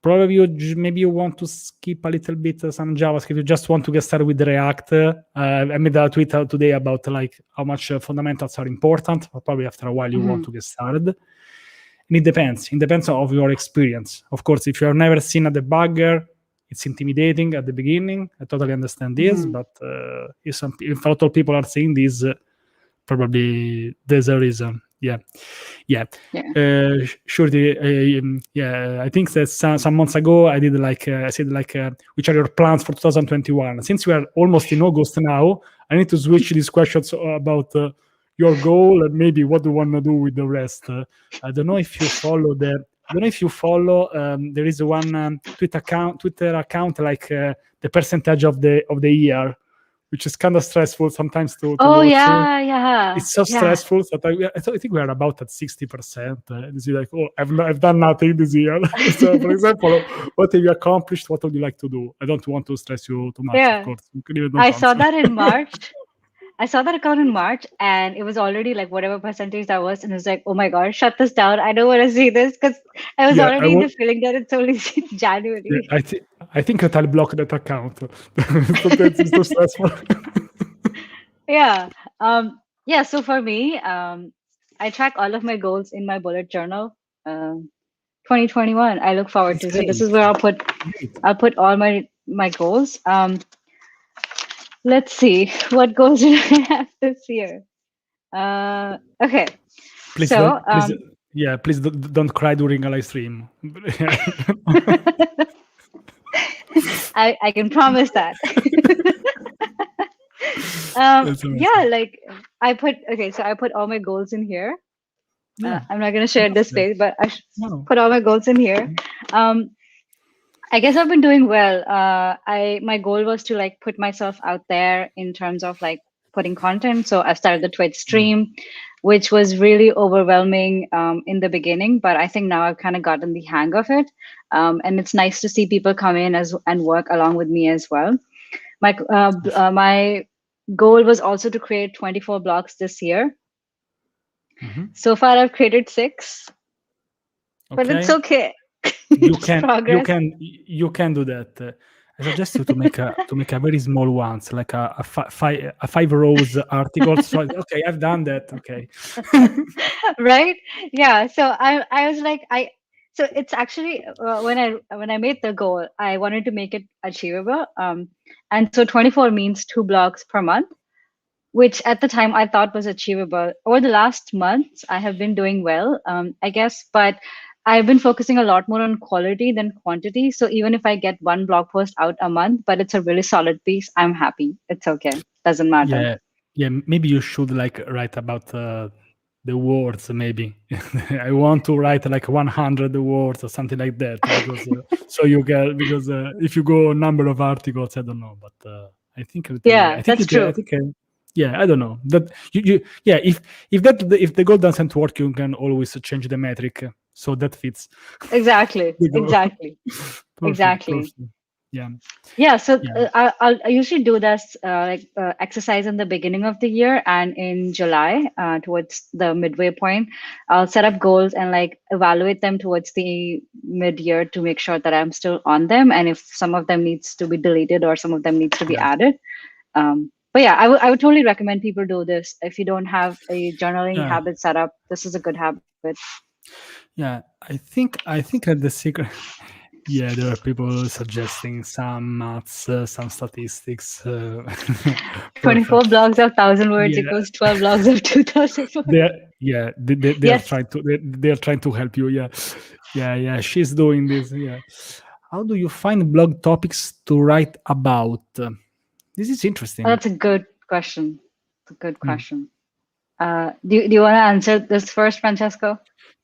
probably maybe you want to skip a little bit some JavaScript. You just want to get started with React. I made a tweet out today about like how much fundamentals are important. But probably after a while you want to get started. And it depends. It depends on your experience. Of course, if you have never seen a debugger, it's intimidating at the beginning. I totally understand this, but if a lot of people are saying this, probably there's a reason. Yeah. Shruti, I think that some months ago I did I said which are your plans for 2021? Since we are almost in August now, I need to switch these questions about your goal and maybe what do you want to do with the rest. I don't know if you follow there is one Twitter account like the percentage of the year, which is kind of stressful sometimes to watch. It's so stressful that I think we are about at 60%. It's like, oh, I've done nothing this year. So, for example, what have you accomplished? What would you like to do? I don't want to stress you too much, of course. You can even I saw that in March. I saw that account in March, and it was already like whatever percentage that was, and it was like, oh my god, shut this down. I don't want to see this, because I was already in the feeling that it's only January. I think that I'll block that account. It's too stressful. So for me, I track all of my goals in my bullet journal. 2021, I look forward to. So this is where I'll put all my goals. Let's see, what goals do I have this year? Okay. Please please don't cry during a live stream. I can promise that. I put all my goals in here. I'm not gonna share this space, but I put all my goals in here. I guess I've been doing well. My goal was to put myself out there in terms of putting content. So I started the Twitch stream, which was really overwhelming in the beginning, but I think now I've kind of gotten the hang of it. And it's nice to see people come in and work along with me as well. My goal was also to create 24 blogs this year. So far I've created 6, but it's okay. You can do that. I suggest you to make a very small ones, like a 5 rows article. So okay, I've done that. Okay. Right? Yeah. So I was like, so it's actually when I made the goal, I wanted to make it achievable. And so 24 means 2 blogs per month, which at the time I thought was achievable. Over the last months, I have been doing well, I guess, but I've been focusing a lot more on quality than quantity. So even if I get 1 blog post out a month, but it's a really solid piece, I'm happy. It's okay. Doesn't matter. Yeah. Maybe you should write about the words. Maybe I want to write 100 words or something like that. Because because if you go number of articles, I don't know, but I think that's true. I don't know that if the goal doesn't work, you can always change the metric. So that fits. Exactly. Perfect. So I usually do this exercise in the beginning of the year, and in July, towards the midway point, I'll set up goals and evaluate them towards the mid-year to make sure that I'm still on them, and if some of them needs to be deleted or some of them needs to be added. But I would totally recommend people do this. If you don't have a journaling habit set up, this is a good habit. Yeah, I think that the secret. Yeah, there are people suggesting some maths, some statistics. 24 blogs of 1,000 words equals 12 blogs of 2,000 words. They are trying to help you. Yeah. She's doing this. Yeah. How do you find blog topics to write about? This is interesting. That's a good question. Do you want to answer this first, Francesco?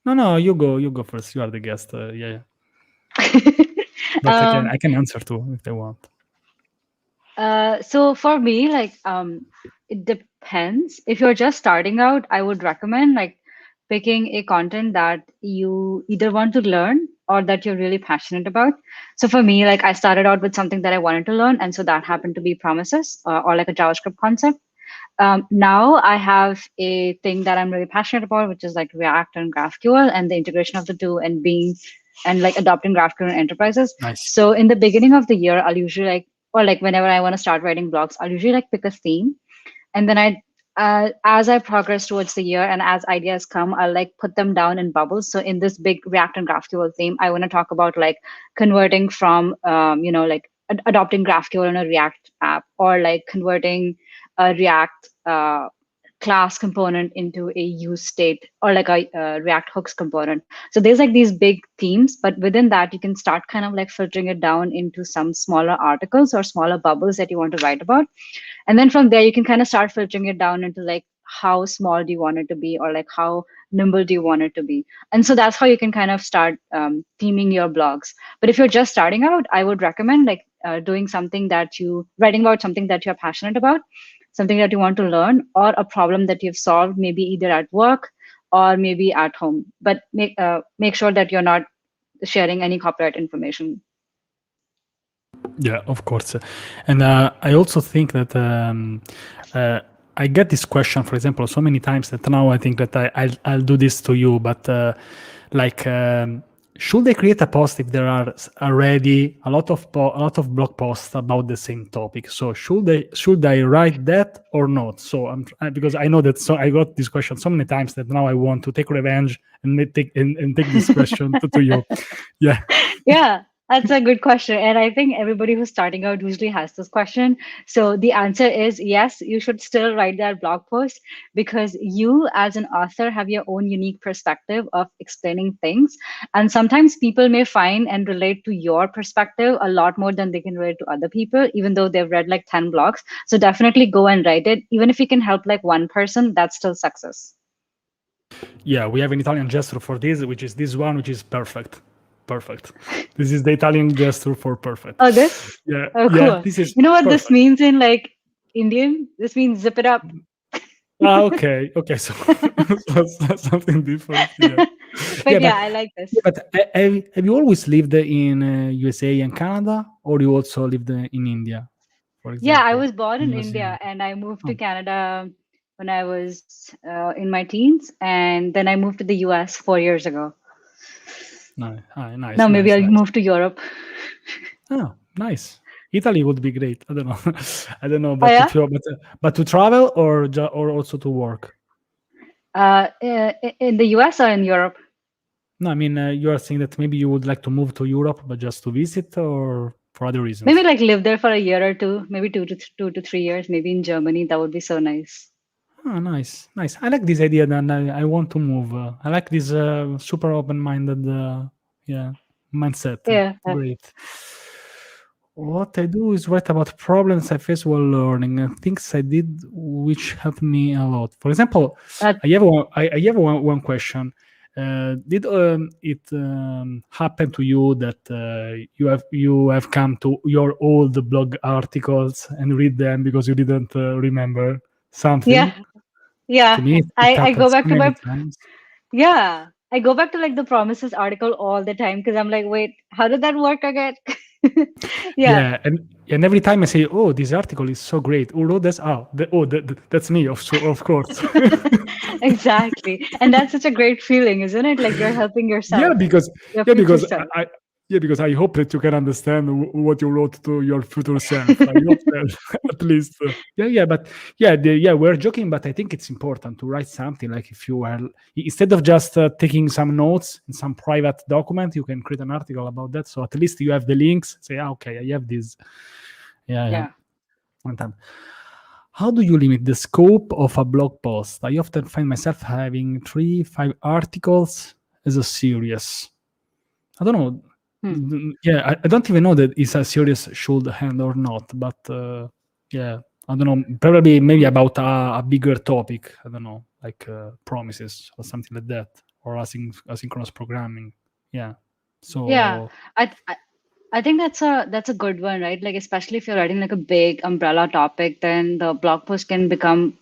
No, you go first. You are the guest. Yeah. But I can answer too if they want. So for me, it depends. If you're just starting out, I would recommend picking a content that you either want to learn or that you're really passionate about. So for me, like I started out with something that I wanted to learn, and so that happened to be promises or like a JavaScript concept. Now I have a thing that I'm really passionate about, which is like React and GraphQL and the integration of the two and being and like adopting GraphQL in enterprises. Nice. So in the beginning of the year, I'll usually like, or like whenever I want to start writing blogs, I'll usually like pick a theme, and then as I progress towards the year and as ideas come, I'll like put them down in bubbles. So in this big React and GraphQL theme, I want to talk about like converting from like adopting GraphQL in a React app, or like converting a React class component into a use state, or like a React hooks component. So there's like these big themes, but within that you can start kind of like filtering it down into some smaller articles or smaller bubbles that you want to write about. And then from there you can kind of start filtering it down into like how small do you want it to be, or like how nimble do you want it to be. And so that's how you can kind of start theming your blogs. But if you're just starting out, I would recommend like doing something that you writing about something that you're passionate about, something that you want to learn, or a problem that you've solved, maybe either at work or maybe at home. But make sure that you're not sharing any copyright information. Yeah, of course. And I also think that I get this question, for example, so many times that now I think that I'll do this to you, but like, should I create a post if there are already a lot of blog posts about the same topic? So should I write that or not? So because I know that, so I got this question so many times that now I want to take revenge and take this question to you. Yeah. Yeah, that's a good question. And I think everybody who's starting out usually has this question. So the answer is yes, you should still write that blog post, because you as an author have your own unique perspective of explaining things. And sometimes people may find and relate to your perspective a lot more than they can relate to other people, even though they've read like 10 blogs. So definitely go and write it. Even if you can help like one person, that's still success. Yeah, we have an Italian gesture for this, which is this one, which is perfect. Perfect. This is the Italian gesture for perfect. Oh, this? Yeah. Oh, Yeah, cool. this is You know what perfect. this means in like Indian? This means zip it up. Okay. So that's something different. Yeah. But yeah, But I like this. but have you always lived in USA and Canada, or you also lived in India, for Yeah, I example? was born When in you was India young? and I moved to Oh, Canada when I was in my teens, and then I moved to the US 4 years ago. nice. Now maybe Nice. I'll move to Europe. Oh, nice. Italy would be great. I don't know. I don't know, Oh but yeah? but to travel or or also to work. In the US or in Europe? No, I mean you are saying that maybe you would like to move to Europe, but just to visit, or for other Maybe reasons. like live there for a year or two, maybe 2 to 3 years, maybe in Germany. That would be so nice. Oh, nice. I like this idea. That I want to move. I like this super open-minded, yeah, mindset. Yeah. Great. What I do is write about problems I face while learning and things I did which helped me a lot. For example, Uh, I have one question. Did it happen to you that you have come to your old blog articles and read them because you didn't remember something? yeah. To Yeah. me, it I go happens back so to many my times. Yeah, I go back to like the promises article all the time because I'm like, wait, how did that work again? Yeah, Yeah, and every time I say, "Oh, this article is so great," who wrote this? That's me. Of course. exactly. And that's such a great feeling, isn't it? Like you're helping Yeah, yourself, because your yeah, future because self. because I hope that you can understand what you wrote to your future self. I hope that at least. But we're joking, but I think it's important to write something. Like if you are instead of just taking some notes in some private document, you can create an article about that. So at least you have the links. Say, okay, I have this. Yeah. Yeah. One time. How do you limit the scope of a blog post? I often find myself having 3, 5 articles as a series. I don't know. Hmm. Yeah, I don't even know that it's a serious should hand or not, but yeah, I don't know. Probably maybe about a bigger topic. I don't know, like promises or something like that, or asynchronous programming. Yeah. Yeah. So I think that's a good one, right? Like especially if you're writing like a big umbrella topic, then the blog post can become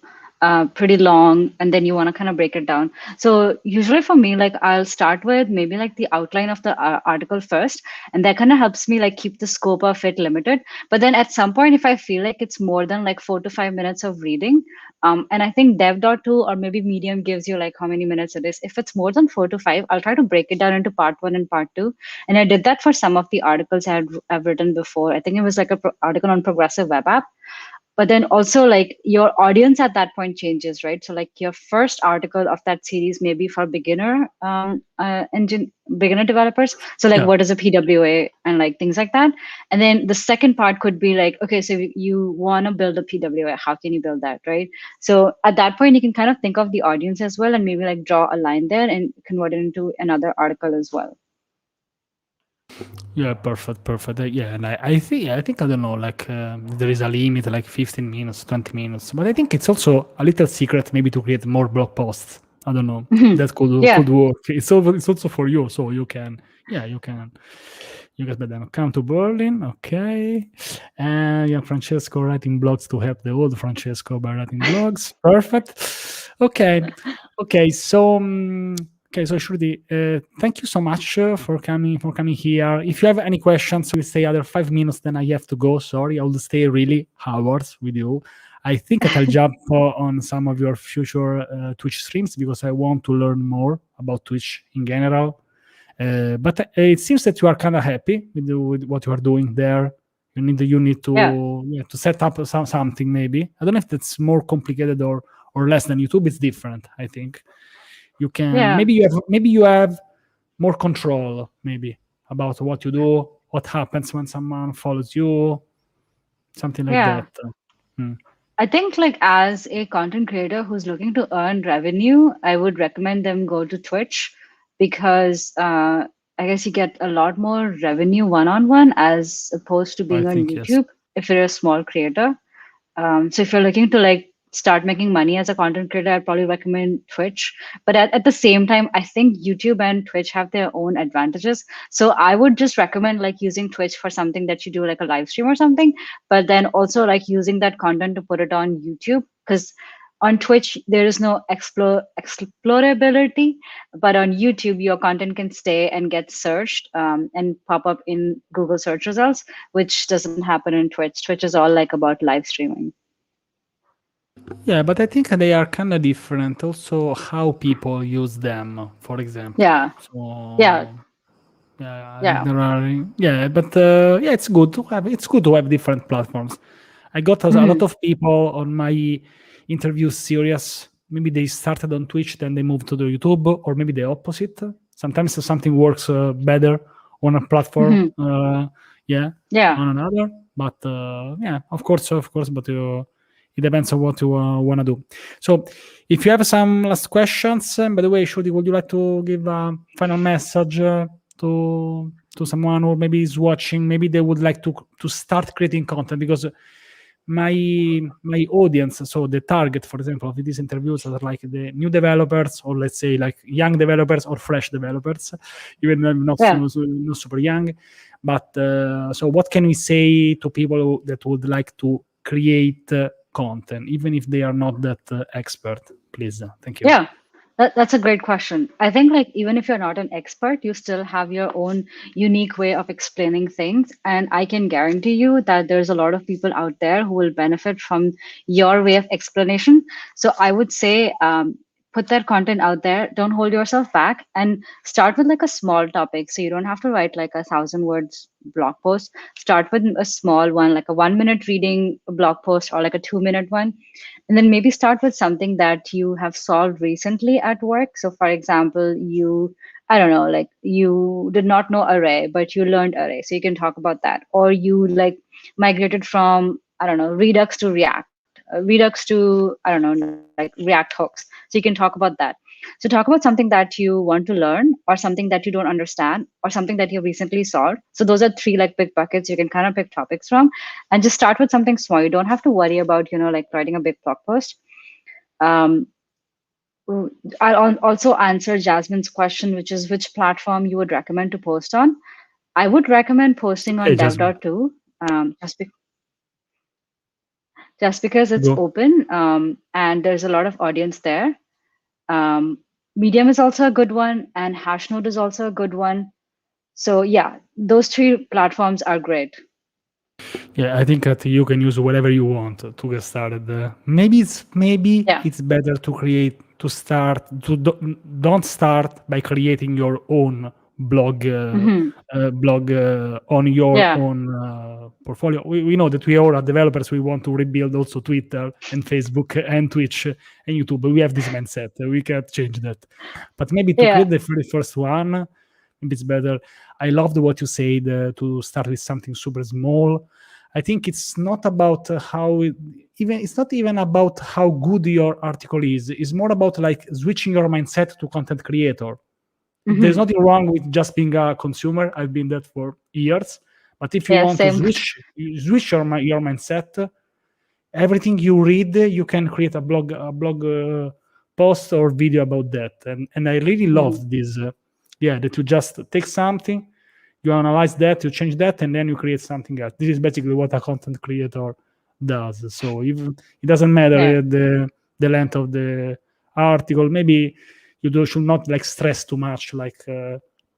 pretty long, and then you want to kind of break it down. So usually for me, like I'll start with maybe like the outline of the article first, and that kind of helps me like keep the scope of it limited. But then at some point, if I feel like it's more than like 4 to 5 minutes of reading, and I think dev.to or maybe Medium gives you like how many minutes it is. If it's more than 4 to 5, I'll try to break it down into part one and part two. And I did that for some of the articles I've written before. I think it was like a article on progressive web app. But then also like your audience at that point changes, right? So like your first article of that series may be for beginner developers, so like Yeah. what is a PWA and like things like that. And then the second part could be like, okay, so you want to build a PWA, how can you build that, right? So at that point you can kind of think of the audience as well, and maybe like draw a line there and convert it into another article as well. Yeah, perfect, perfect. Yeah, and I think I don't know, like there is a limit, like 15 minutes, 20 minutes. But I think it's also a little secret, maybe to create more blog posts. I don't know. That Yeah, could work. It's also for you, so you can. Yeah, you can. You get them. Come to Berlin, okay. And yeah, Francesco writing blogs to help the old Francesco by writing blogs. Perfect. Okay, okay. So Shruti, thank you so much for coming here. If you have any questions, we'll stay other 5 minutes. Then I have to go. Sorry, I will stay really hours with you. I think that I'll jump on some of your future Twitch streams because I want to learn more about Twitch in general. But it seems that you are kind of happy with what you are doing there. You need yeah, to set up something maybe. I don't know if that's more complicated or less than YouTube. It's different. I think you can yeah, maybe you have more control maybe about what you do, what happens when someone follows you, something like yeah. that. Hmm. I think like as a content creator who's looking to earn revenue, I would recommend them go to Twitch because I guess you get a lot more revenue one-on-one as opposed to I being on think yes. YouTube if you're a small creator. So if you're looking to like start making money as a content creator, I'd probably recommend Twitch. But at the same time, I think YouTube and Twitch have their own advantages. So I would just recommend like using Twitch for something that you do like a live stream or something, but then also like using that content to put it on YouTube. Because on Twitch, there is no explorability, but on YouTube, your content can stay and get searched and pop up in Google search results, which doesn't happen in Twitch. Twitch is all like about live streaming. Yeah, but I think they are kind of different also how people use them, for example. Yeah, yeah, So yeah, I think yeah. there are. Yeah, but yeah, it's good to have different platforms. I got a lot Mhm. of people on my interview series. Maybe they started on Twitch, then they moved to the YouTube, or maybe the opposite. Sometimes something works better on a platform, Mhm. yeah, Yeah, on another. But yeah, of course, but it depends on what you want to do. So, if you have some last questions, by the way, Shruti, would you like to give a final message to someone who maybe is watching? Maybe they would like to start creating content because my audience, so the target, for example, of these interviews are like the new developers, or let's say like young developers or fresh developers, even though not yeah. not super young. But so, what can we say to people that would like to create content, even if they are not that expert? Please, thank you. Yeah, that's a great question. I think like even if you're not an expert, you still have your own unique way of explaining things. And I can guarantee you that there's a lot of people out there who will benefit from your way of explanation. So I would say put that content out there. Don't hold yourself back and start with like a small topic. So you don't have to write like 1,000 words blog post. Start with a small one, like a 1 minute reading blog post or like a 2 minute one, and then maybe start with something that you have solved recently at work. So for example, I don't know, like you did not know array but you learned array, so you can talk about that. Or you like migrated from, I don't know, redux to react, redux to, I don't know, like react hooks, so you can talk about that. So talk about something that you want to learn, or something that you don't understand, or something that you recently solved. So those are three like big buckets you can kind of pick topics from, and just start with something small. You don't have to worry about, like writing a big blog post. um, I'll also answer Jasmine's question, which is which platform you would recommend to post on. I would recommend posting Hey, on Jasmine. dev.to, um, just, be- just because it's Go. open, and there's a lot of audience there. Um, Medium is also a good one, and Hashnote is also a good one. So yeah, those three platforms are great. Yeah, I think that you can use whatever you want to get started. Maybe Yeah. it's better to don't start by creating your own Hmm. blog on your Yeah. own portfolio. We know that we all are developers. We want to rebuild also Twitter and Facebook and Twitch and YouTube. We have this mindset. We can't change that. But maybe to Yeah. create the very first one, maybe it's better. I loved what you said, to start with something super small. I think it's not about it's not even about how good your article is. It's more about like switching your mindset to content creator. There's Hmm. nothing wrong with just being a consumer. I've been that for years. But if you Yeah. want to Same. switch your mindset, everything you read, you can create a blog post or video about that. And I really Mhm. loved this. Yeah, that you just take something, you analyze that, you change that, and then you create something else. This is basically what a content creator does. So even it doesn't matter Yeah. the length of the article. Maybe should not like stress too much. Like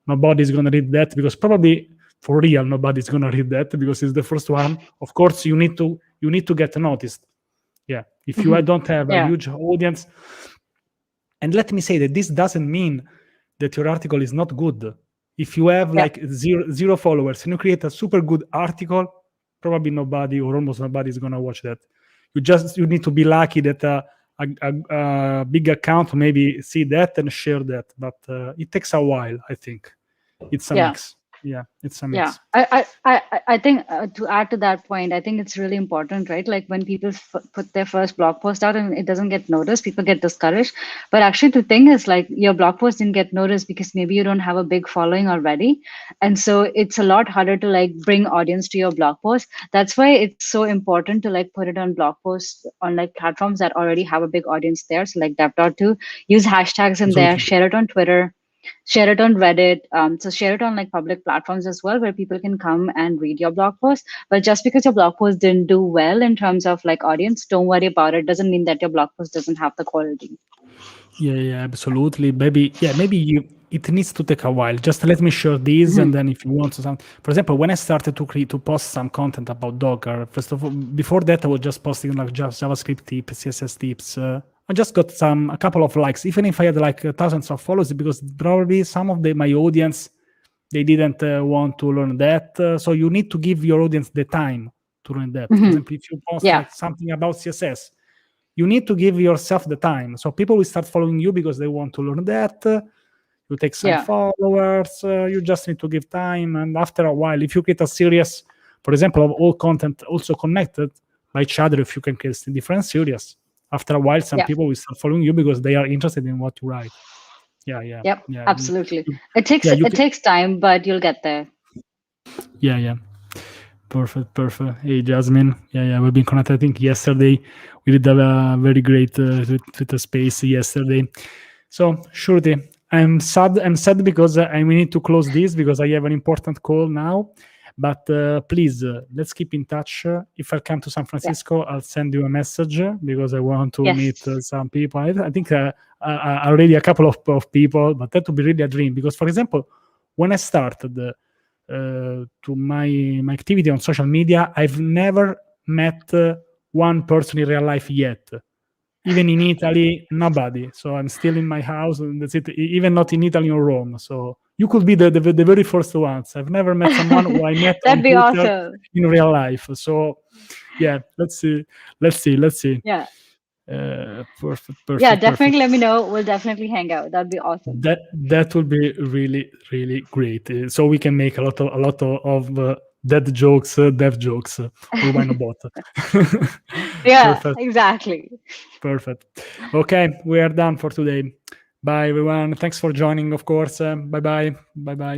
nobody's gonna read that, because probably for real nobody's gonna read that because it's the first one. Of course, you need to get noticed. Yeah, if you Hmm. don't have a Yeah. huge audience, and let me say that this doesn't mean that your article is not good. If you have Yeah. like zero followers and you create a super good article, probably nobody or almost nobody is gonna watch that. You need to be lucky that a big account maybe see that and share that, but it takes a while. I think it's a Yeah. mix. Yeah, it's a Yeah, mix. I think, to add to that point, I think it's really important, right? Like when people put their first blog post out and it doesn't get noticed, people get discouraged. But actually, the thing is, like, your blog post didn't get noticed because maybe you don't have a big following already, and so it's a lot harder to like bring audience to your blog post. That's why it's so important to like put it on blog posts on like platforms that already have a big audience there. So like dev.to, use hashtags in there, Absolutely. share it on Twitter, share it on Reddit. So share it on like public platforms as well, where people can come and read your blog post. But just because your blog post didn't do well in terms of like audience, don't worry about it. Doesn't mean that your blog post doesn't have the quality. Yeah, yeah, absolutely. Maybe it needs to take a while. Just let me share this, and Hmm. then if you want to, for example, when I started to post some content about Docker, first of all, before that I was just posting like just JavaScript tips, CSS tips. I just got a couple of likes, even if I had like thousands of followers, because probably some of my audience, they didn't want to learn that. So you need to give your audience the time to learn that. For Hmm. example, if you post Yeah. like something about CSS, you need to give yourself the time. So people will start following you because they want to learn that. You take some Yeah. followers. You just need to give time, and after a while, if you create a series, for example, of all content also connected by each other, if you can create different series, after a while, some Yeah. people will start following you because they are interested in what you write. Yeah, yeah, Yep. yeah, Absolutely. you, It takes yeah. You it can, takes time, but you'll get there. yeah, yeah. Perfect, perfect. Hey, Jasmine. Yeah, yeah, we've been connected. I think yesterday we did have a very great Twitter space yesterday. So, Shruti, I'm sad. I'm sad because I need to close this because I have an important call now. But please, let's keep in touch. If I come to San Yeah. Francisco, I'll send you a message because I want to Yes. meet some people. I think already a couple of people, but that would be really a dream. Because, for example, when I started to my activity on social media, I've never met one person in real life yet. Even in Italy, nobody. So I'm still in my house, and that's it. Even not in Italy or Rome. So you could be the very first ones. I've never met someone who I met on That'd be Twitter awesome. in real life. So yeah, let's see. Yeah. Perfect, Yeah. perfect, perfect. Definitely let me know. We'll definitely hang out. That'd be awesome. That would be really really great. So we can make a lot of dead jokes, dev jokes, or why not both? Yeah. Perfect, Exactly. perfect. Okay, we are done for today. Bye everyone. Thanks for joining. Of course. Bye bye. Bye bye.